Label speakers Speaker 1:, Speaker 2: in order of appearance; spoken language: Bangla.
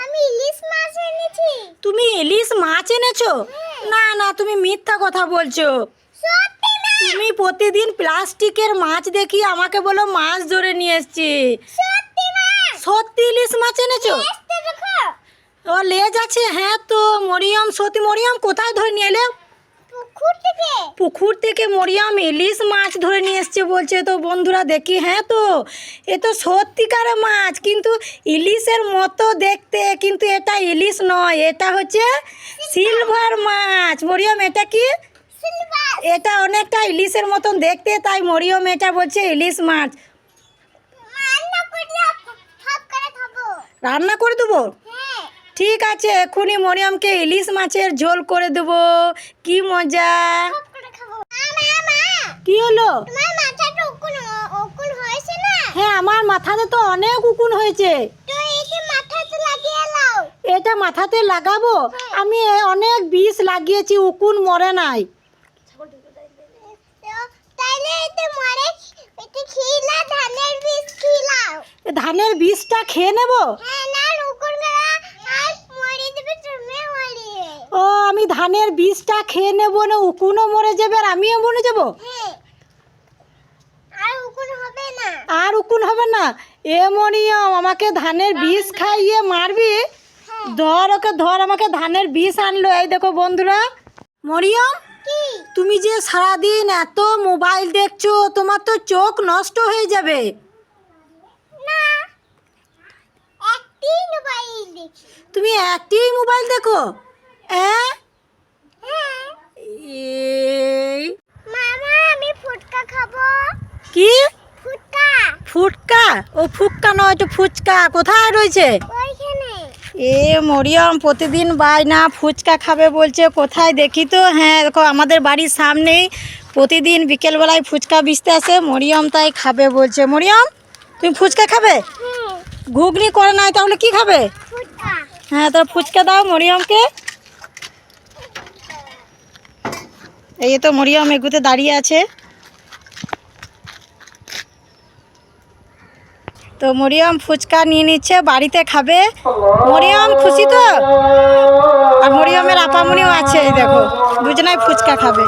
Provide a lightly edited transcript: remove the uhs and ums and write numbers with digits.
Speaker 1: আমি ইলিশ মাছ এনেছি।
Speaker 2: তুমি ইলিশ মাছ এনেছো? না না, তুমি মিথ্যা কথা বলছো।
Speaker 1: সত্যি মা।
Speaker 2: তুমি প্রতিদিন প্লাস্টিকের মাছ দেখি আমাকে বলো মাছ ধরে নিয়ে এসছি।
Speaker 1: সত্যি মা।
Speaker 2: সত্যি ইলিশ মাছ এনেছো?
Speaker 1: টেস্টে দেখো।
Speaker 2: ও লেজ আছে, হ্যাঁ তো মরিয়ম, সত্যি মরিয়ম কোথায় ধরে নিয়ে এলে?
Speaker 1: পুকুর থেকে।
Speaker 2: পুকুর থেকে মরিয়ম ইলিশ মাছ ধরে নিয়ে এসছে বলছে। তো বন্ধুরা দেখি, হ্যাঁ তো এ তো সত্যিকারের মাছ, কিন্তু ইলিশের মতো দেখতে, কিন্তু এটা ইলিশ নয়, এটা হচ্ছে সিলভার মাছ। মরিয়ম এটা কি?
Speaker 1: সিলভার।
Speaker 2: এটা অনেকটা ইলিশের মতন দেখতে, তাই মরিয়ম এটা বলছে ইলিশ মাছ।
Speaker 1: রান্না করে সব করে খাবো।
Speaker 2: রান্না করে দেবো?
Speaker 1: হ্যাঁ।
Speaker 2: ঠিক আছে, এক্ষুনি মরিয়মকে ইলিশ মাছের ঝোল করে দেবো। কি মজা!
Speaker 1: সব করে খাবো। মা মা।
Speaker 2: কি হলো?
Speaker 1: তোমার মাথাটা উকুন হয়েছে না?
Speaker 2: হ্যাঁ, আমার মাথাতে তো অনেক উকুন হয়েছে।
Speaker 1: তো এটা মাথাতে লাগিয়ে নাও।
Speaker 2: এটা মাথাতে লাগাবো? আমি অনেক বিষ লাগিয়েছি, উকুন মরে নাই।
Speaker 1: তো তাইলে এটা মরে, এটা খিলা ধানের বীজ খিলাও।
Speaker 2: এ ধানের বীজটা খেয়ে নেব?
Speaker 1: হ্যাঁ, না উকুন গলা আর মরে দেবে তুমি মরে।
Speaker 2: ও, আমি ধানের বীজটা খেয়ে নেব না, উকুনও মরে যাবে আর আমিও মরে যাব?
Speaker 1: হ্যাঁ। আর উকুন হবে না।
Speaker 2: আর উকুন হবে না? এ মরিয়ম, আমাকে ধানের বীজ খাইয়ে মারবি? ধর ওকে, ধর, আমাকে ধানের বীজ আনলো। এই দেখো বন্ধুরা, মরিয়ম
Speaker 1: কি?
Speaker 2: তুমি যে সারাদিন এত মোবাইল দেখছো, তোমার তো চোখ নষ্ট হয়ে যাবে।
Speaker 1: না, একটি মোবাইল দেখি।
Speaker 2: তুমি একটি মোবাইল দেখো? হ্যাঁ,
Speaker 1: হ্যাঁ।
Speaker 2: এই
Speaker 1: মামা, আমি ফুটকা খাবো।
Speaker 2: কি?
Speaker 1: ফুটকা।
Speaker 2: ফুটকা? ও ফুটকা নয়, তো ফুচকা। কোথায় রয়েছে?
Speaker 1: ওইখানে।
Speaker 2: এ মরিয়ম প্রতিদিন বায়না ফুচকা খাবে বলছে, কোথায় দেখি তো। হ্যাঁ দেখো, আমাদের বাড়ির সামনেই প্রতিদিন বিকেলবেলায় ফুচকা বেচতে আসে। মরিয়ম তাই খাবে বলছে। মরিয়ম, তুমি ফুচকা খাবে?
Speaker 1: হুম।
Speaker 2: ঘুগনি করে নাই, তাহলে কি খাবে?
Speaker 1: ফুটকা।
Speaker 2: হ্যাঁ, তো ফুচকা দাও মরিয়মকে। এই তো মরিয়ম এগুতে দাঁড়িয়ে আছে। তো মরিয়ম ফুচকা নিয়ে নিচ্ছে, বাড়িতে খাবে। মরিয়ম খুশি তো? আর মরিয়মের আপামনিও আছে, এই দেখো দুজনাই ফুচকা খাবে।